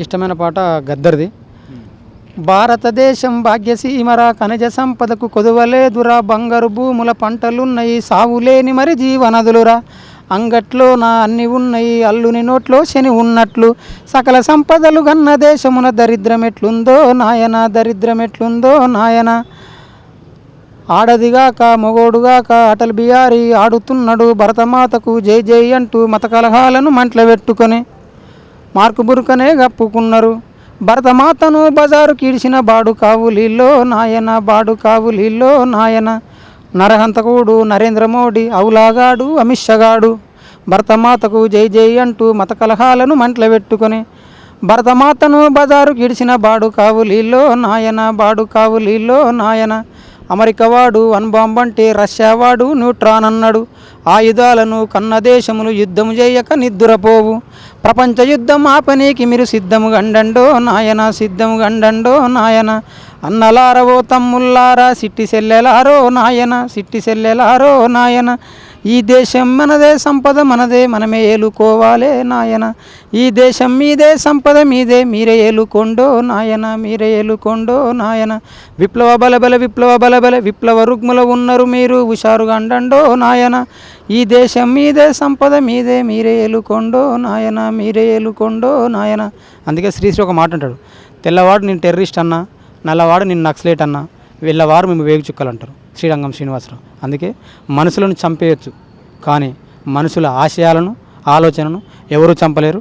ఇష్టమైన పాట గద్దర్ది. భారతదేశం భాగ్యసీమరా ఖనిజ సంపదకు కొదువలేదురా, బంగారు భూముల పంటలున్నయి సావులేని మరి జీవనదులురా, అంగట్లో నా అన్ని ఉన్నాయి అల్లుని నోట్లో శని ఉన్నట్లు, సకల సంపదలు గన్న దేశమున దరిద్రమెట్లుందో నాయన, దరిద్రమెట్లుందో నాయన. ఆడదిగాక మొగోడుగాక అటల్ బిహారీ ఆడుతున్నాడు, భరతమాతకు జై జై అంటూ మత కలహాలను మంటలు పెట్టుకొని మార్కు బురుకనే కప్పుకున్నారు. భరతమాతను బజారు కీడ్చిన బాడు కావులీల్లో నాయన, బాడు కావులీల్లో నాయన. నరహంతకుడు నరేంద్ర మోడీ అవులాగాడు అమిత్ షాగాడు, భరతమాతకు జై జై అంటూ మత కలహాలను మంటలు పెట్టుకొని భరతమాతను బజారు కీడ్చిన బాడు కావులీల్లో నాయన, బాడు కావులీల్లో నాయన. అమెరికా వాడు అణుబాంబు అంటే రష్యా వాడు న్యూట్రాన్ అన్నాడు, ఆయుధాలను కన్న దేశములు యుద్ధము చేయక నిద్దురపోవు, ప్రపంచ యుద్ధం ఆపనీకి మీరు సిద్ధము గండండో నాయన, సిద్ధము గండండో నాయన. అన్నలారవో తమ్ముల్లారా సిట్టి సెల్లెలారో నాయన, సిట్టి సెల్లెలారో నాయన. ఈ దేశం మనదే సంపద మనదే మనమే ఏలుకోవాలే నాయన, ఈ దేశం మీదే సంపద మీదే మీరే ఏలుకోండో నాయన, మీరే ఏలుకోండో నాయన. విప్లవ బలబల విప్లవ బలబల విప్లవ రుగ్ముల ఉన్నారు మీరు హుషారుగా అండండో నాయన, ఈ దేశం మీదే సంపద మీదే మీరే ఏలుకోండో నాయన, మీరే ఏలుకోండో నాయన. అందుకే శ్రీశ్రీ ఒక మాట అంటాడు, తెల్లవాడు నేను టెర్రరిస్ట్ అన్నా, నల్లవాడు నేను నక్సలేట్ అన్నా, వీళ్ళవారు మేము వేగు చుక్కలు అంటారు శ్రీరంగం శ్రీనివాసరావు. అందుకే మనుషులను చంపేయచ్చు కానీ మనుషుల ఆశయాలను ఆలోచనను ఎవరు చంపలేరు.